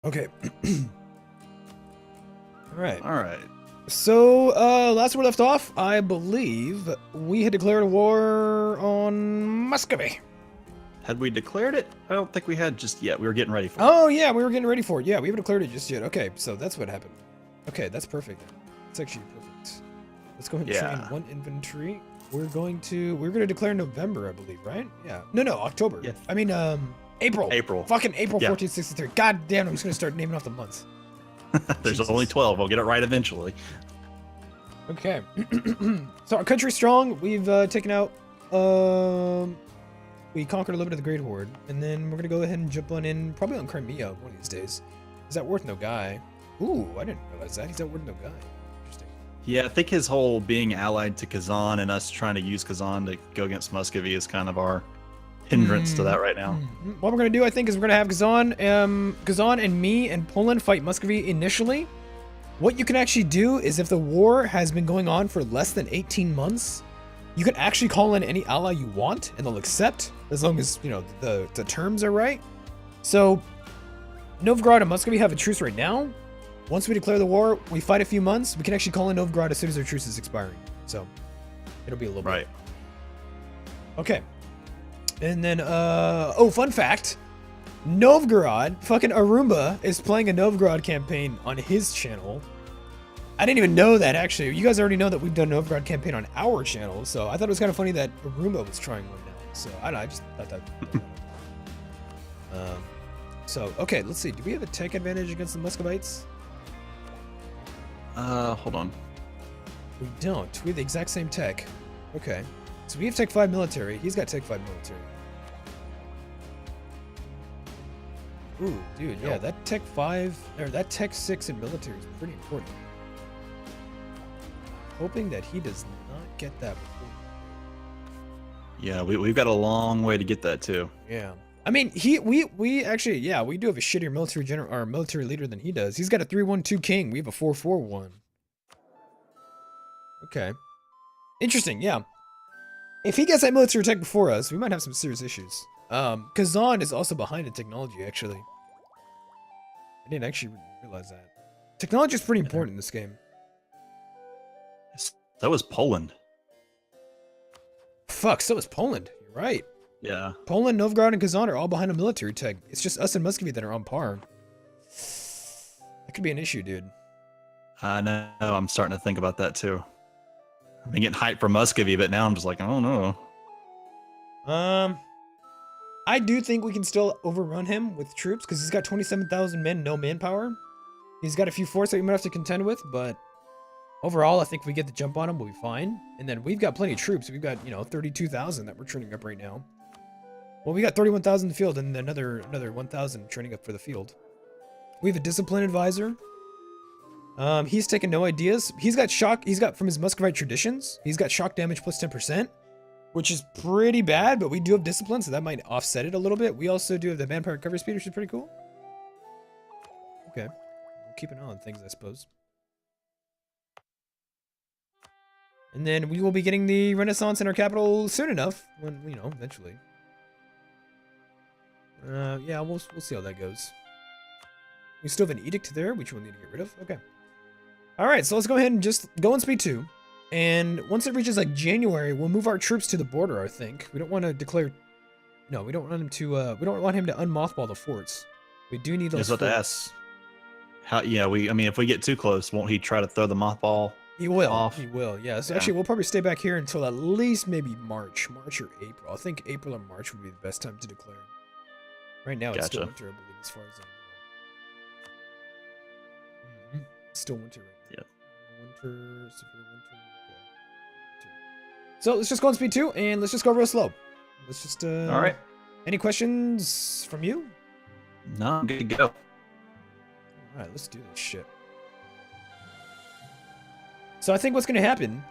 Okay. Alright. Alright. So, last we left off, I believe we had declared a war on Muscovy. Had we declared it? I don't think we had just yet. We were getting ready for it. Oh, yeah, we were getting ready for it. Yeah, we haven't declared it just yet. Okay, so that's what happened. Okay, that's perfect. That's actually perfect. Let's go ahead and train one infantry. We're going to declare November, I believe, right? Yeah. No, October. Yes. I mean, April. April. Fucking April 1463. God damn, I'm just going to start naming off the months. There's only 12. I'll get it right eventually. Okay. So our country's strong. We've taken out, we conquered a little bit of the Great Horde, and then we're gonna go ahead and jump on in, probably on Crimea one of these days. Is that worth no guy? Ooh, I didn't realize that. He's that worth no guy. Interesting. Yeah, I think his whole being allied to Kazan and us trying to use Kazan to go against Muscovy is kind of our hindrance to that right now. What we're gonna do, I think, is we're gonna have Kazan and me and Poland fight Muscovy initially. What you can actually do is if the war has been going on for less than 18 months, you can actually call in any ally you want and they'll accept as long as, you know, the terms are right. So Novgorod and Muscovy have a truce right now. Once we declare the war, we fight a few months, we can actually call in Novgorod as soon as our truce is expiring. So it'll be a little bit. Okay. And then, oh, fun fact. Novgorod, fucking Arumba, is playing a Novgorod campaign on his channel. I didn't even know that, actually. You guys already know that we've done a Novgorod campaign on our channel, so I thought it was kind of funny that Arumba was trying one now. So, I don't know, I just thought that... so, okay, let's see. Do we have a tech advantage against the Muscovites? Hold on. We don't. We have the exact same tech. Okay. So we have Tech 5 military. He's got Tech 5 military. Ooh, dude, yeah, that Tech 5, or that Tech 6 in military is pretty important. Hoping that he does not get that before. Yeah, we've got a long way to get that too. Yeah. I mean, we actually, yeah, we do have a shittier military general, or military leader than he does. He's got a 3-1-2 king. We have a 4-4-1. Okay. Interesting, yeah. If he gets that military tech before us, we might have some serious issues. Kazan is also behind in technology, actually. I didn't actually realize that. Technology is pretty important in this game. That was Poland. Fuck, so is Poland. You're right. Yeah. Poland, Novgorod, and Kazan are all behind on military tech. It's just us and Muscovy that are on par. That could be an issue, dude. I know. I'm starting to think about that too. I've been getting hyped for Muscovy, but now I'm just like, I don't know. I do think we can still overrun him with troops because he's got 27,000 men, no manpower. He's got a few forts that we might have to contend with, but overall, I think if we get the jump on him, we'll be fine. And then we've got plenty of troops. We've got, you know, 32,000 that we're training up right now. Well, we got 31,000 in the field and another 1,000 training up for the field. We have a discipline advisor. He's taken no ideas. He's got shock. He's got from his Muscovite traditions. He's got shock damage plus 10%. Which is pretty bad, but we do have discipline, so that might offset it a little bit. We also do have the manpower recovery speed, which is pretty cool. Okay. We'll keep an eye on things, I suppose. And then we will be getting the Renaissance in our capital soon enough, when, you know, eventually. Yeah, we'll see how that goes. We still have an edict there, which we'll need to get rid of. Okay. Alright, so let's go ahead and just go on speed 2. And once it reaches like January, we'll move our troops to the border, I think. We don't want to declare... No, we don't want him to, we don't want him to unmothball the forts. We do need those forts. Just have to ask. How, yeah, I mean, if we get too close, won't he try to throw the mothball He will. off? He will, yeah. So actually, we'll probably stay back here until at least maybe March or April. I think April or March would be the best time to declare. Right now, it's still winter, I believe, as far as I know. It's still winter right now. Yeah. Winter, severe winter. So let's just go on speed 2 and let's just go real slow. Let's just all right. Any questions from you? No, I'm good to go. All right, let's do this shit. So I think what's going to happen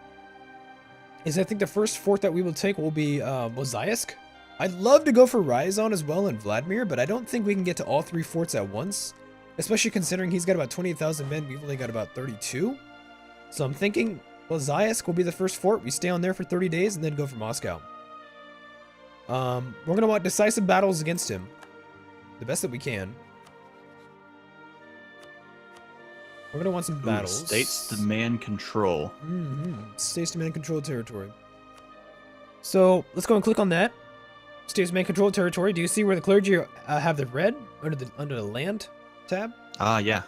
is I think the first fort that we will take will be Mozaisk. I'd love to go for Ryazan as well and Vladimir, but I don't think we can get to all 3 forts at once, especially considering he's got about 28,000 men. We've only got about 32. So I'm thinking Mozaisk will be the first fort. We stay on there for 30 days and then go for Moscow. We're going to want decisive battles against him. The best that we can. We're gonna want some battles. States demand control. States demand control territory. So let's go and click on that. States demand control territory. Do you see where the clergy have the red under the land tab? Ah, yeah.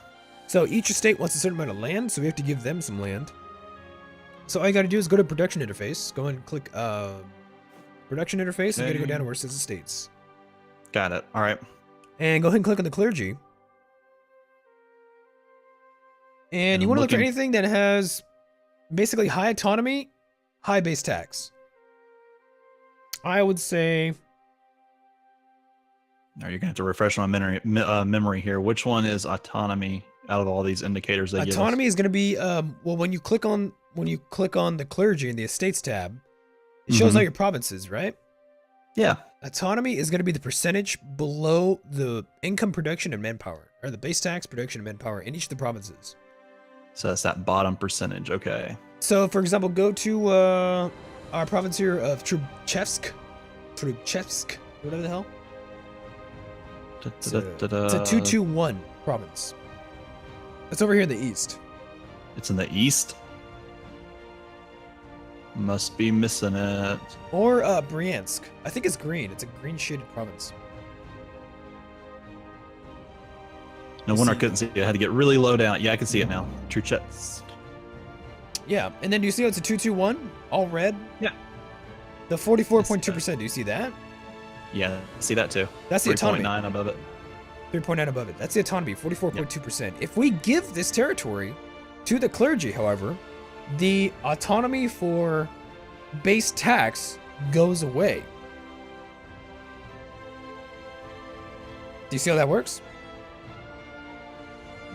So each state wants a certain amount of land, so we have to give them some land. So all you got to do is go to production interface. Go and click production interface, and you got to go down to where it says estates. Got it. All right. And go ahead and click on the clergy. And you want to look for anything that has basically high autonomy, high base tax. I would say. Now you're gonna have to refresh my memory here. Which one is autonomy out of all these indicators they give us? Autonomy is going to be well when you click on the clergy in the estates tab, it shows all your provinces, right? Yeah. Autonomy is going to be the percentage below the income, production, and manpower, or the base tax, production, and manpower in each of the provinces. So that's that bottom percentage. Okay. So, for example, go to our province here of Trubchevsk, whatever the hell. It's a 221 province. It's over here in the east. It's in the east? Must be missing it. Or Bryansk. I think it's green. It's a green shaded province. No wonder I couldn't see it. I had to get really low down. Yeah, I can see it now. Truchets. Yeah, and then do you see how it's a 221? All red? Yeah. The 44.2%, do you see that? Yeah, see that too. That's the autonomy. 3.9 above it. 3.9 above it. That's the autonomy, 44.2%. If we give this territory to the clergy, however, the autonomy for base tax goes away. Do you see how that works?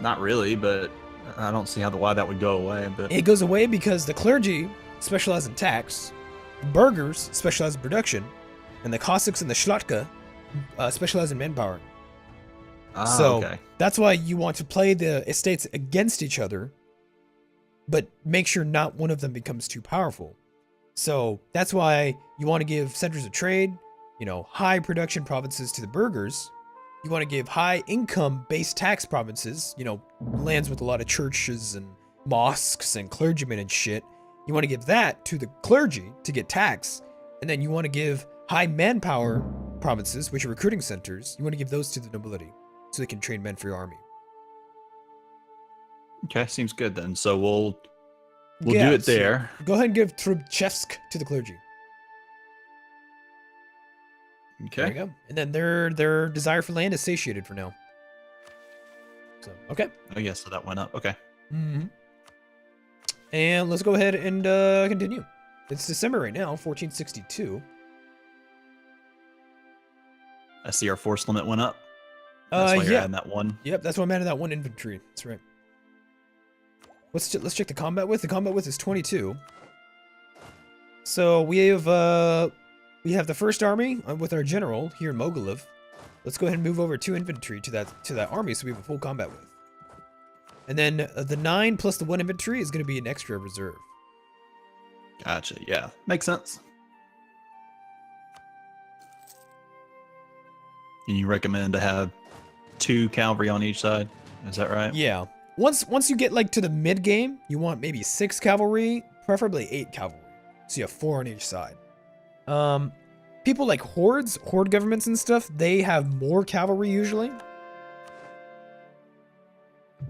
Not really, but I don't see why that would go away. But it goes away because the clergy specialize in tax, the burghers specialize in production, and the Cossacks and the Shlotka specialize in manpower. So okay. That's why you want to play the estates against each other, but make sure not one of them becomes too powerful. So that's why you want to give centers of trade, high production provinces to the burghers. You want to give high income base tax provinces, lands with a lot of churches and mosques and clergymen and shit. You want to give that to the clergy to get tax. And then you want to give high manpower provinces, which are recruiting centers. You want to give those to the nobility so they can train men for your army. Okay, seems good then. So we'll do it there. So go ahead and give Trubchevsk to the clergy. Okay. There you go. And then their desire for land is satiated for now. So, okay. Oh, yeah, so that went up. Okay. Mm-hmm. And let's go ahead and continue. It's December right now, 1462. I see our force limit went up. That's why you're adding that one. Yep, that's why I'm adding that one infantry. That's right. Let's check the combat width. The combat width is 22. So we have the first army with our general here in Mogilev. Let's go ahead and move over 2 infantry to that army so we have a full combat width. And then the 9 plus the 1 infantry is going to be an extra reserve. Gotcha. Yeah, makes sense. And you recommend to have 2 cavalry on each side? Is that right? Yeah. Once you get to the mid game, you want maybe 6 cavalry, preferably 8 cavalry. So you have 4 on each side. People like horde governments and stuff, they have more cavalry usually.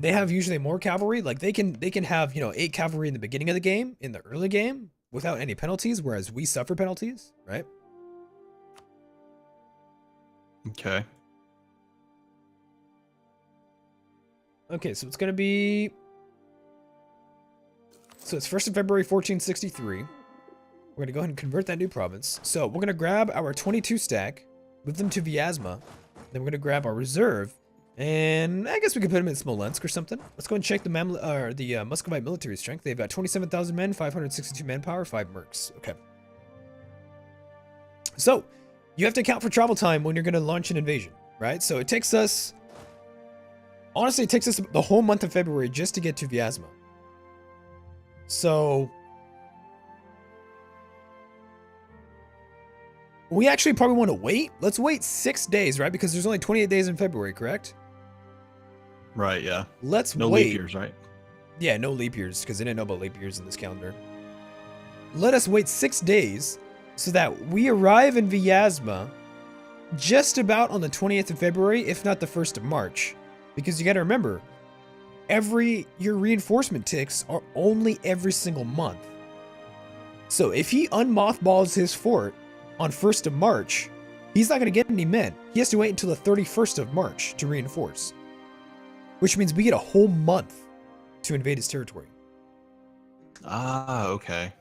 They have usually more cavalry. They can have 8 cavalry in the beginning of the game, in the early game, without any penalties, whereas we suffer penalties, right? Okay. Okay, so it's gonna be. So it's 1st of February 1463. We're going to go ahead and convert that new province. So we're going to grab our 22 stack, move them to Vyazma. Then we're going to grab our reserve. And I guess we could put them in Smolensk or something. Let's go and check the Muscovite military strength. They've got 27,000 men, 562 manpower, 5 mercs. Okay. So you have to account for travel time when you're going to launch an invasion, right? So it takes us... Honestly, it takes us the whole month of February just to get to Vyazma. So... we actually probably want to wait. Let's wait 6 days, right? Because there's only 28 days in February, correct? Right, yeah. Let's no wait. leap years, right? Yeah, no leap years, because they didn't know about leap years in this calendar. Let us wait 6 days so that we arrive in Vyazma just about on the 20th of February, if not the 1st of March. Because you gotta remember, your reinforcement ticks are only every single month. So if he unmothballs his fort on 1st of March, he's not gonna get any men. He has to wait until the 31st of March to reinforce. Which means we get a whole month to invade his territory. Ah, okay.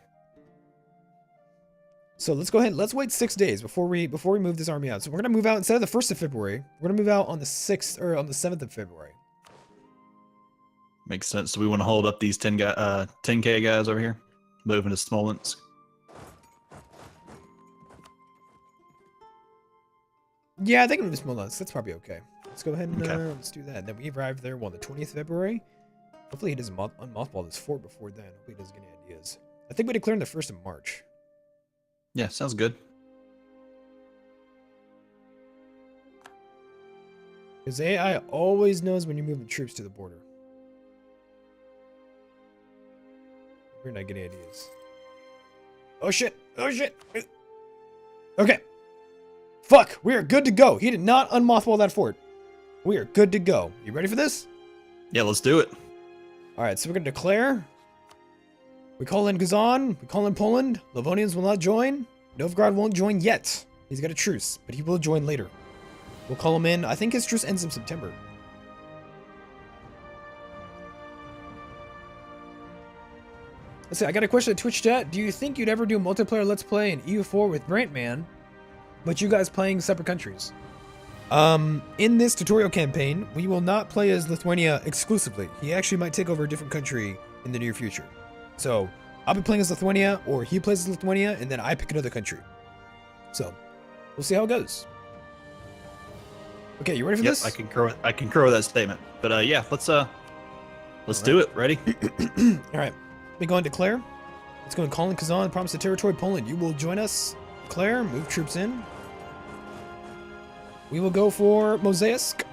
So let's go ahead. Let's wait 6 days before we move this army out. So we're gonna move out instead of the 1st of February. We're gonna move out on the 6th or on the 7th of February. Makes sense. Do we want to hold up these 10K guys over here? Moving to Smolensk. Yeah, I think it'll be Smolensk. That's probably okay. Let's go ahead and Okay. let's do that. Then we arrive there on the 20th of February. Hopefully he doesn't unmothball this fort before then. Hopefully he doesn't get any ideas. I think we declare on the 1st of March. Yeah, sounds good. Because AI always knows when you're moving troops to the border. We're not getting ideas. Oh shit! Oh shit! Okay. Fuck! We are good to go. He did not unmothball that fort. We are good to go. You ready for this? Yeah, let's do it. Alright, so we're gonna declare. We call in Kazan. We call in Poland. Livonians will not join. Novgorod won't join yet. He's got a truce, but he will join later. We'll call him in. I think his truce ends in September. Let's see, I got a question at Twitch chat. Do you think you'd ever do multiplayer Let's Play in EU4 with Brantman, but you guys playing separate countries? In this tutorial campaign, we will not play as Lithuania exclusively. He actually might take over a different country in the near future. So, I'll be playing as Lithuania, or he plays as Lithuania, and then I pick another country. So, we'll see how it goes. Okay, you ready for this? I concur with that statement. But yeah, let's do it. Ready? All right. We go and declare. Let's go and call in Kazan, promise the territory. Poland, you will join us. Declare, move troops in. We will go for Mosaisk.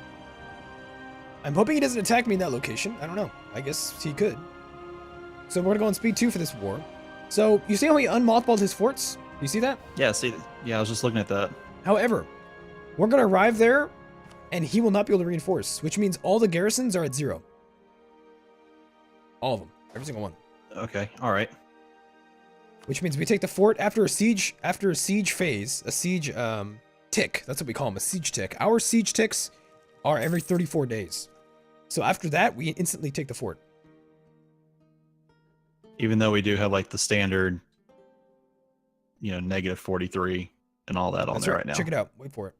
I'm hoping he doesn't attack me in that location. I don't know. I guess he could. So we're gonna go on speed 2 for this war. So you see how he unmothballed his forts? You see that? Yeah, I was just looking at that. However, we're gonna arrive there and he will not be able to reinforce, which means all the garrisons are at 0. All of them. Every single one. Okay, all right. Which means we take the fort after a siege phase, a siege tick. That's what we call them, a siege tick. Our siege ticks are every 34 days. So after that, we instantly take the fort. Even though we do have like the standard, negative 43 and all that on there right now. Check it out. Wait for it.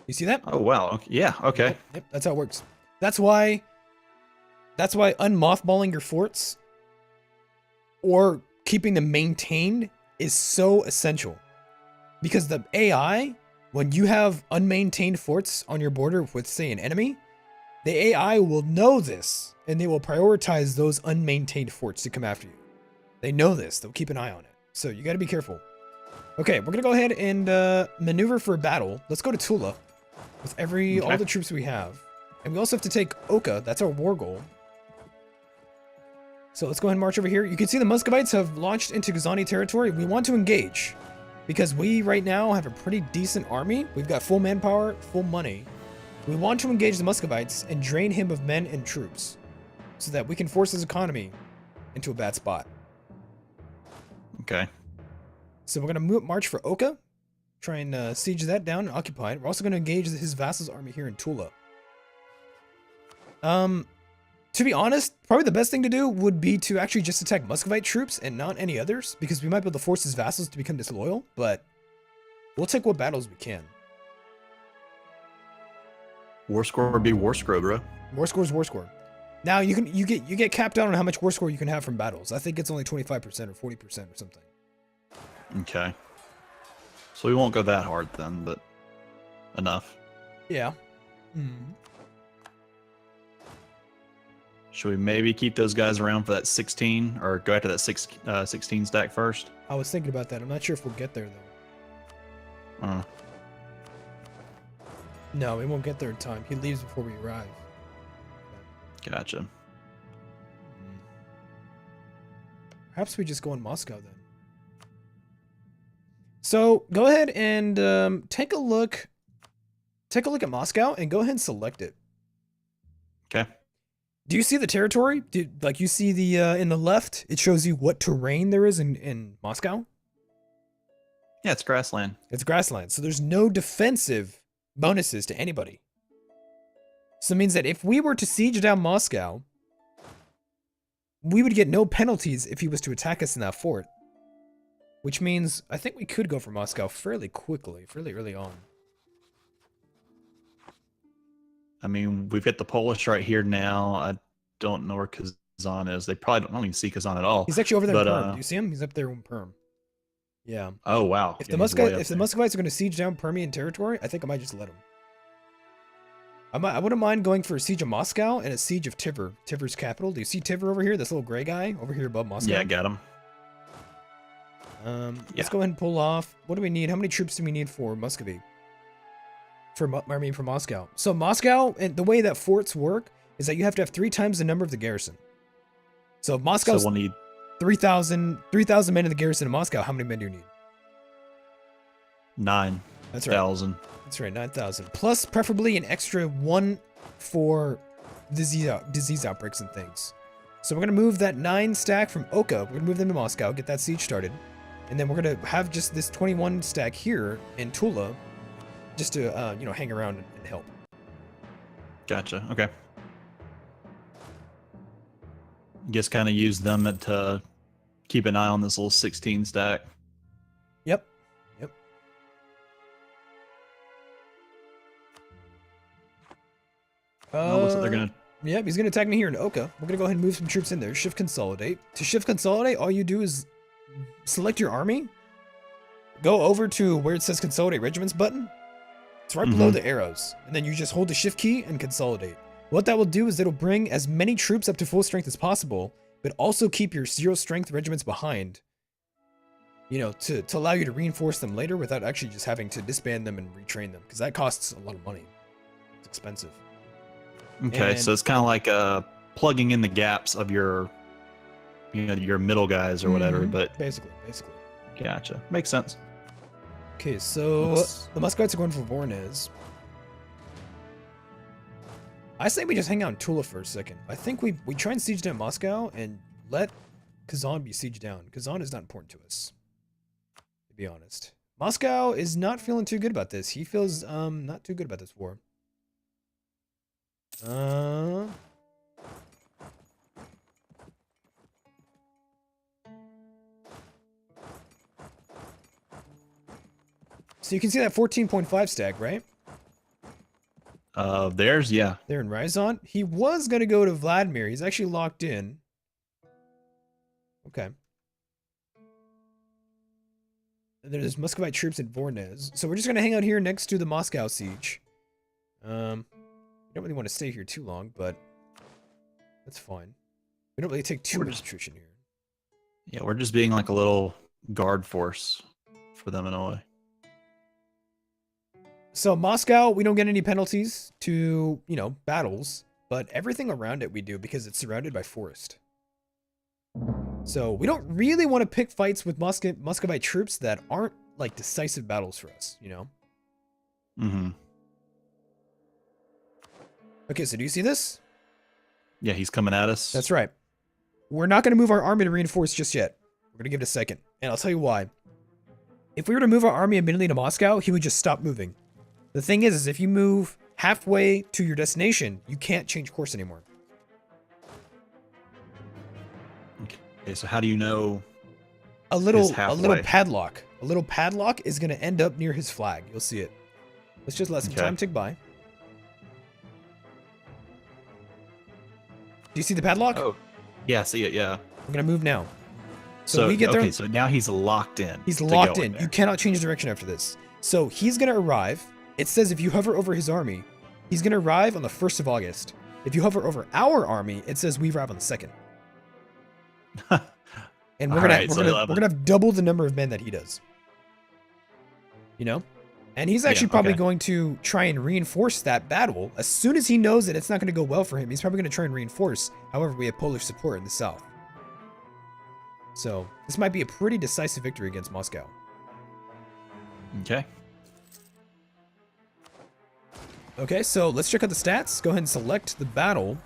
You see that? Oh wow. Okay. Yeah. Okay. Yep, that's how it works. That's why unmothballing your forts or keeping them maintained is so essential. Because the AI, when you have unmaintained forts on your border with, say, an enemy, the AI will know this, and they will prioritize those unmaintained forts to come after you. They know this. They'll keep an eye on it. So you got to be careful. Okay, we're going to go ahead and maneuver for a battle. Let's go to Tula with all the troops we have. And we also have to take Oka. That's our war goal. So let's go ahead and march over here. You can see the Muscovites have launched into Kazani territory. We want to engage because we right now have a pretty decent army. We've got full manpower, full money. We want to engage the Muscovites and drain him of men and troops so that we can force his economy into a bad spot. Okay. So we're going to march for Oka, try and siege that down and occupy it. We're also going to engage his vassals' army here in Tula. To be honest, probably the best thing to do would be to actually just attack Muscovite troops and not any others, because we might be able to force his vassals to become disloyal, but we'll take what battles we can. War score would be war score, bro. War score is war score. Now you get capped out on how much war score you can have from battles. I think it's only 25% or 40% or something. Okay. So we won't go that hard then, but enough. Yeah. Should we maybe keep those guys around for that 16, or go after that 16 stack first? I was thinking about that. I'm not sure if we'll get there though. No, we won't get there in time. He leaves before we arrive. Gotcha. Perhaps we just go in Moscow then. So go ahead and take a look. Take a look at Moscow and go ahead and select it. Okay. Do you see the territory? Like you see the in the left, it shows you what terrain there is in Moscow. Yeah, it's grassland. It's grassland, so there's no defensive bonuses to anybody. So it means that if we were to siege down Moscow, we would get no penalties if he was to attack us in that fort. Which means I think we could go for Moscow fairly quickly, fairly early on. I mean, we've got the Polish right here now. I don't know where Kazan is. They probably don't even see Kazan at all. He's actually over there in Perm. Do you see him? He's up there in Perm. Yeah. Oh, wow. If Yeah, the Muscovites are going to siege down Permian territory, I think I might just let them. I wouldn't mind going for a siege of Moscow and a siege of Tver. Tver's capital. Do you see Tver over here? This little gray guy over here above Moscow? Yeah, got him. Let's go ahead and pull off. What do we need? How many troops do we need for Muscovy? For Moscow. So Moscow, and the way that forts work is that you have to have 3 times the number of the garrison. So if Moscow's we'll need 3,000 men in the garrison of Moscow, how many men do you need? 9,000. That's right. That's right, 9,000. Plus, preferably an extra 1 for disease outbreaks and things. So we're going to move that 9 stack from Oka. We're going to move them to Moscow, get that siege started. And then we're going to have just this 21 stack here in Tula just to, hang around and help. Gotcha. Okay. Just kind of use them to keep an eye on this little 16 stack. Yep. Looks like they're gonna. Yep, he's gonna attack me here in Oka. We're gonna go ahead and move some troops in there. Shift consolidate. To shift consolidate, all you do is select your army. Go over to where it says consolidate regiments button. It's right below the arrows. And then you just hold the shift key and consolidate. What that will do is it'll bring as many troops up to full strength as possible, but also keep your 0 strength regiments behind. To allow you to reinforce them later without actually just having to disband them and retrain them. Because that costs a lot of money. It's expensive. Okay, so it's kind of like plugging in the gaps of your middle guys or whatever. But basically. Gotcha. Makes sense. Okay, so the Muscovites are going for Voronezh. I say we just hang out in Tula for a second. I think we try and siege down Moscow and let Kazan be sieged down. Kazan is not important to us, to be honest. Moscow is not feeling too good about this. He feels not too good about this war. So you can see that 14.5 stack, right? Theirs, yeah. There in Ryazan. He was going to go to Vladimir. He's actually locked in. Okay. And there's Muscovite troops at Voronezh. So we're just going to hang out here next to the Moscow siege. We don't really want to stay here too long, but that's fine. We don't really take too much attrition here. Yeah, we're just being like a little guard force for them in a way. So Moscow, we don't get any penalties to, battles, but everything around it we do because it's surrounded by forest. So we don't really want to pick fights with Muscovite troops that aren't like decisive battles for us, Okay, so do you see this? Yeah, he's coming at us. That's right. We're not going to move our army to reinforce just yet. We're going to give it a second, and I'll tell you why. If we were to move our army immediately to Moscow, he would just stop moving. The thing is if you move halfway to your destination, you can't change course anymore. Okay, so how do you know? A little padlock. A little padlock is going to end up near his flag. You'll see it. Let's just let some time tick by. Do you see the padlock? Oh, yeah, I see it. Yeah. We're going to move now. So we get there. Okay, so now he's locked in. He's locked in. You cannot change direction after this. So he's going to arrive. It says if you hover over his army, he's going to arrive on the 1st of August. If you hover over our army, it says we arrive on the 2nd. And we're gonna have double the number of men that he does. And he's actually probably going to try and reinforce that battle. As soon as he knows that it's not going to go well for him, he's probably going to try and reinforce. However, we have Polish support in the south. So this might be a pretty decisive victory against Moscow. Okay. Okay, so let's check out the stats. Go ahead and select the battle.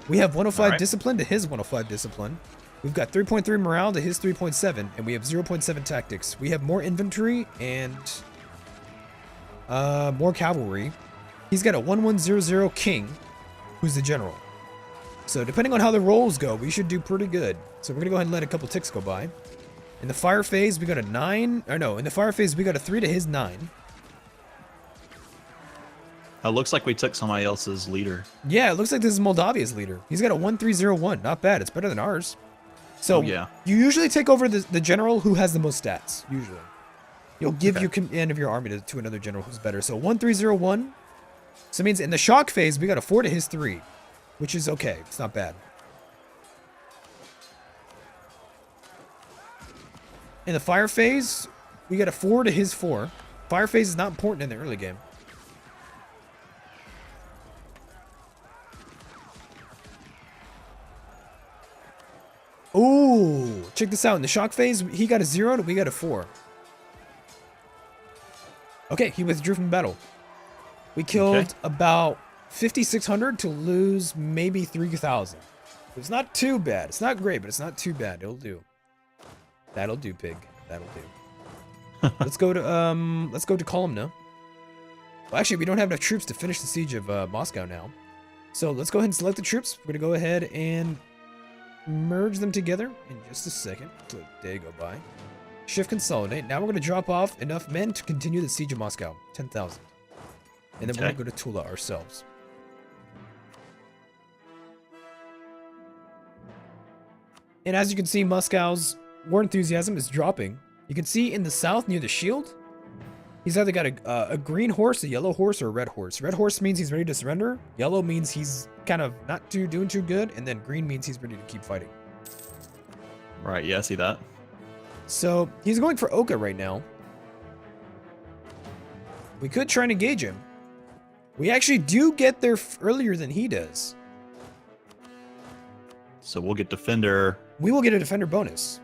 We have 105 right. discipline to his 105 discipline. We've got 3.3 morale to his 3.7, and we have 0.7 tactics. We have more infantry and more cavalry. He's got a 1100 king, who's the general. So depending on how the rolls go, we should do pretty good. So we're gonna go ahead and let a couple ticks go by. In the fire phase, we got a 9, or no, in the fire phase, we got a 3 to his 9. It looks like we took somebody else's leader. Yeah, it looks like this is Moldavia's leader. He's got a 1301. Not bad. It's better than ours. So yeah. You usually take over the general who has the most stats. Usually, you'll give your command of your army to another general who's better. So 1301. So it means in the shock phase we got a 4 to his 3, which is okay. It's not bad. In the fire phase, we got a 4 to his 4. Fire phase is not important in the early game. Ooh, check this out. In the shock phase, he got a 0 and we got a 4. Okay, he withdrew from battle. We killed about 5,600 to lose maybe 3,000. It's not too bad. It's not great, but it's not too bad. It'll do. That'll do, pig. That'll do. Let's go to Kolomna. Well, actually, we don't have enough troops to finish the siege of Moscow now. So let's go ahead and select the troops. We're going to go ahead and merge them together in just a second. Let a day go by. Shift consolidate. Now we're going to drop off enough men to continue the siege of Moscow. 10,000. And then we're going to go to Tula ourselves. And as you can see, Moscow's war enthusiasm is dropping. You can see in the south near the shield, he's either got a green horse, a yellow horse, or a red horse. Red horse means he's ready to surrender. Yellow means he's kind of not doing too good. And then green means he's ready to keep fighting. Right, yeah, I see that. So he's going for Oka right now. We could try and engage him. We actually do get there earlier than he does. So we'll get defender. We will get a defender bonus.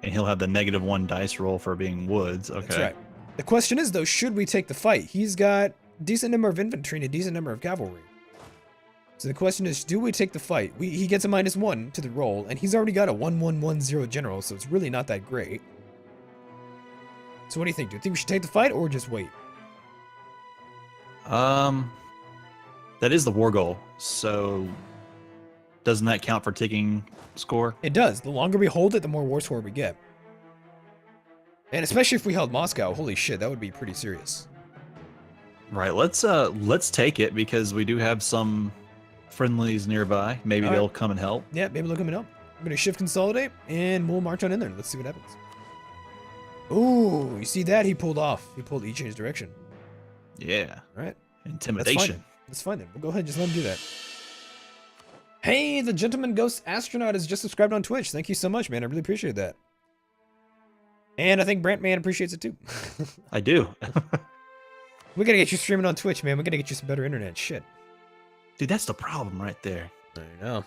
And he'll have the -1 dice roll for being woods. Okay. That's right. The question is, though, should we take the fight? He's got a decent number of infantry and a decent number of cavalry. So the question is, do we take the fight? He gets a -1 to the roll, and he's already got a 1110 general, so it's really not that great. So what do you think? Do you think we should take the fight or just wait? That is the war goal. So doesn't that count for taking score? It does. The longer we hold it, the more war score we get. And especially if we held Moscow, holy shit, that would be pretty serious. Right. Let's take it because we do have some friendlies nearby. Maybe they'll come and help. Yeah, maybe they'll come and help. I'm gonna shift consolidate and we'll march on in there. Let's see what happens. Ooh, you see that? He pulled off. He changed direction. Yeah. All right. Intimidation. That's fine then. We'll go ahead and just let him do that. Hey, the Gentleman Ghost Astronaut has just subscribed on Twitch. Thank you so much, man. I really appreciate that. And I think Brantman appreciates it too. I do. We gotta get you streaming on Twitch, man. We gotta get you some better internet. Shit. Dude, that's the problem right there. I know.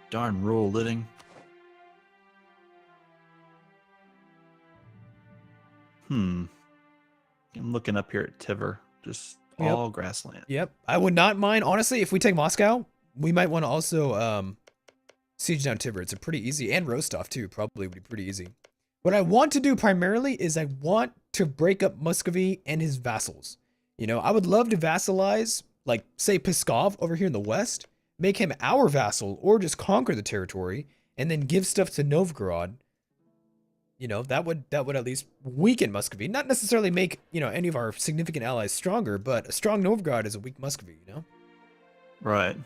Darn rural living. I'm looking up here at Tiver. Just all grassland. Yep. I would not mind, honestly, if we take Moscow, we might want to also siege down Tiver. It's a pretty easy, and Rostov too, probably would be pretty easy. What I want to do primarily is I want to break up Muscovy and his vassals. You know, I would love to vassalize, like, say, Pskov over here in the west, make him our vassal, or just conquer the territory, and then give stuff to Novgorod. You know, that would at least weaken Muscovy. Not necessarily make, you know, any of our significant allies stronger, but a strong Novgorod is a weak Muscovy, you know? Right.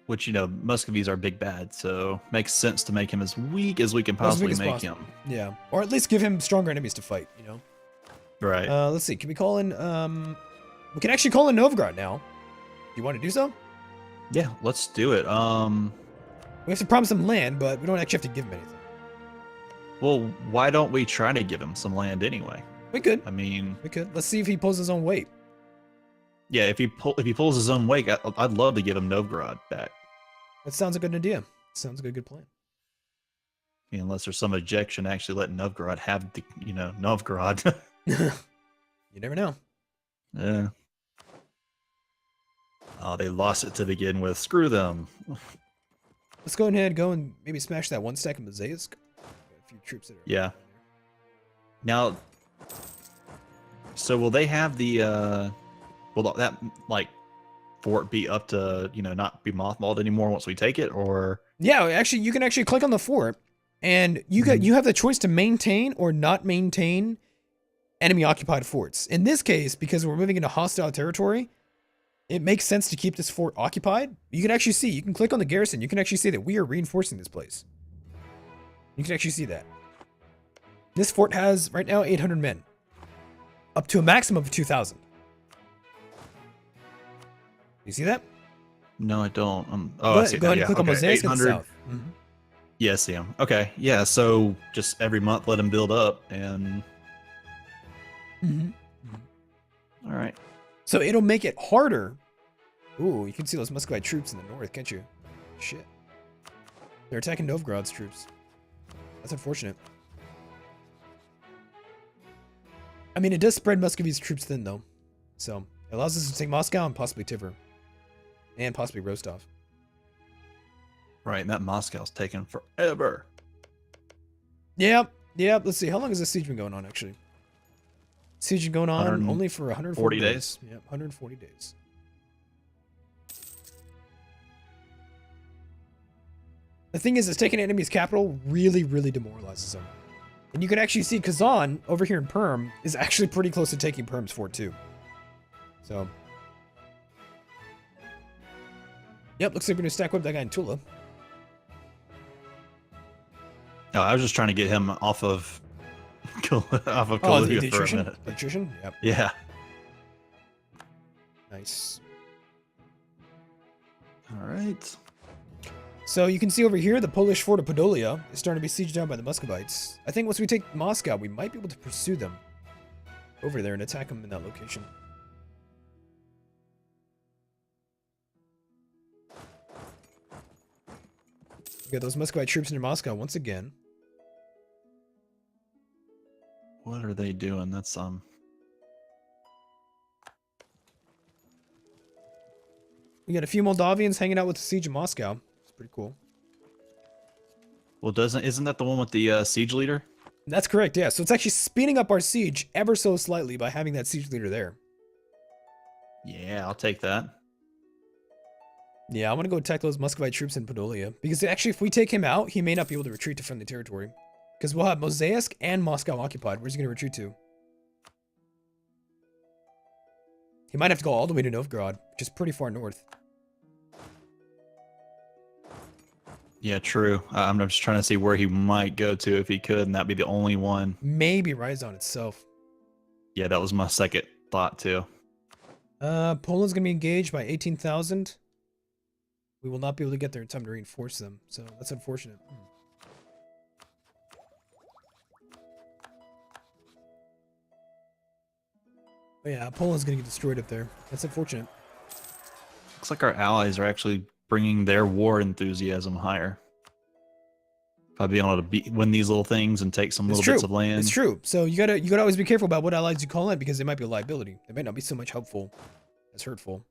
Which, you know, Muscovy's our big bad, so makes sense to make him as weak as we can possibly make him. Yeah, or at least give him stronger enemies to fight, you know? Right. Let's see, can we call in, we can actually call in Novgorod now. Do you want to do so? Yeah, let's do it. We have to promise him land, but we don't actually have to give him anything. Well, why don't we try to give him some land anyway? We could. I mean, We could. Let's see if he pulls his own weight. yeah, if he pulls his own weight, I'd love to give him Novgorod back. That sounds a good idea. Sounds like a good plan. Unless there's some objection to actually letting Novgorod have the, Novgorod. You never know. Yeah. Oh, they lost it to begin with. Screw them. Let's go ahead and go and maybe smash that one stack of mosaics. A few troops that are Yeah. Now, so will they have the will that like fort be up to not be mothballed anymore once we take it, or? Yeah, actually, you can actually click on the fort, and you have the choice to maintain or not maintain enemy occupied forts. In this case, because we're moving into hostile territory, it makes sense to keep this fort occupied. You can actually see, you can click on the garrison, you can actually see that we are reinforcing this place. You can actually see that. This fort has, right now, 800 men. Up to a maximum of 2,000. You see that? No, I don't. I see go that. ahead and click on mosaics in the 800. south. Mm-hmm. Yeah, I see him. Okay, yeah, so just every month let him build up, and... All right. So it'll make it harder. Ooh, you can see those Muscovite troops in the north, can't you? Shit. They're attacking Novgorod's troops. That's unfortunate. I mean, it does spread Muscovy's troops thin, though. So, it allows us to take Moscow and possibly Tver. And possibly Rostov. Right, and that Moscow's taking forever. Yep. Let's see. How long has this siege been going on, actually? Siege been going on only for 140 days. Yep, 140 days. The thing is, taking an enemy's capital really, really demoralizes them. And you can actually see Kazan over here in Perm is actually pretty close to taking Perm's fort too. So, yep, looks like we're gonna stack up that guy in Tula. No, I was just trying to get him off of The Kaluga for a attrition? minute. Attrition? Yep. Yeah. Nice. All right. So you can see over here, the Polish fort of Podolia is starting to be sieged down by the Muscovites. I think once we take Moscow, we might be able to pursue them over there and attack them in that location. We got those Muscovite troops near Moscow once again. What are they doing? That's We got a few Moldavians hanging out with the siege of Moscow. It's pretty cool. Well, isn't that the one with the siege leader? That's correct, yeah. So it's actually speeding up our siege ever so slightly by having that siege leader there. Yeah, I'll take that. Yeah, I'm gonna go attack those Muscovite troops in Podolia. Because actually, if we take him out, he may not be able to retreat to friendly territory. Because we'll have Mosaisk and Moscow occupied. Where's he gonna retreat to? He might have to go all the way to Novgorod, which is pretty far north. Yeah, true. I'm just trying to see where he might go to if he could, and that'd be the only one. Maybe Ryazan itself. Yeah, that was my second thought, too. Poland's gonna be engaged by 18,000. We will not be able to get there in time to reinforce them, so that's unfortunate. But yeah, Poland's gonna get destroyed up there. That's unfortunate. Looks like our allies are actually bringing their war enthusiasm higher. By being able to win these little things and take some little bits of land. It's true. So you gotta always be careful about what allies you call in because they might be a liability. They might not be so much helpful as hurtful.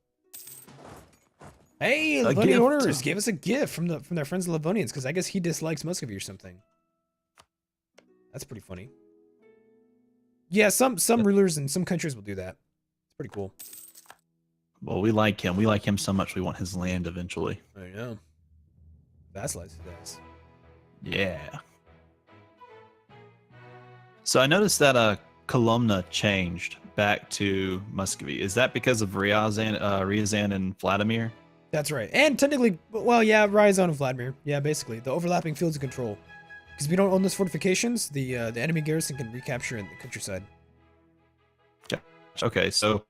Hey, Livonian Orders gave us a gift from their friends the Livonians because I guess he dislikes Muscovy or something. That's pretty funny. Yeah, some rulers in some countries will do that. It's pretty cool. Well, we like him. We like him so much we want his land eventually. I know. Vassalize his ass. Yeah. So I noticed that Kolomna changed back to Muscovy. Is that because of Ryazan and Vladimir? That's right. And technically, well, yeah, Ryazan and Vladimir. Yeah, basically. The overlapping fields of control. Because we don't own those fortifications, the enemy garrison can recapture in the countryside. Yeah. Okay, so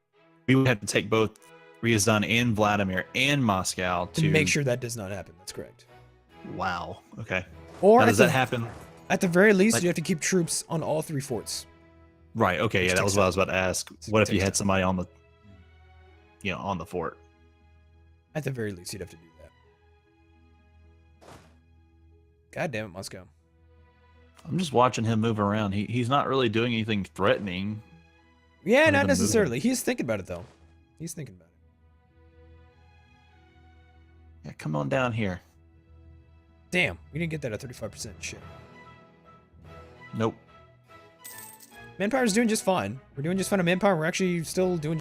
we would have to take both Ryazan and Vladimir and Moscow to make sure that does not happen. That's correct. Wow. Okay. Or now, does that happen? At the very least, Like- you have to keep troops on all 3 forts. Right. Okay. Which Yeah, that takes was what I time. was about to ask. What if you Takes had time. somebody on the, on the fort? At the very least, you'd have to do that. God damn it, Moscow. I'm just watching him move around. He's not really doing anything threatening. Yeah, Other not than necessarily. He's thinking about it, though. He's thinking about it. Yeah, come on down here. Damn, we didn't get that at 35% shit. Nope. Manpower's doing just fine. We're doing just fine on manpower. We're actually still doing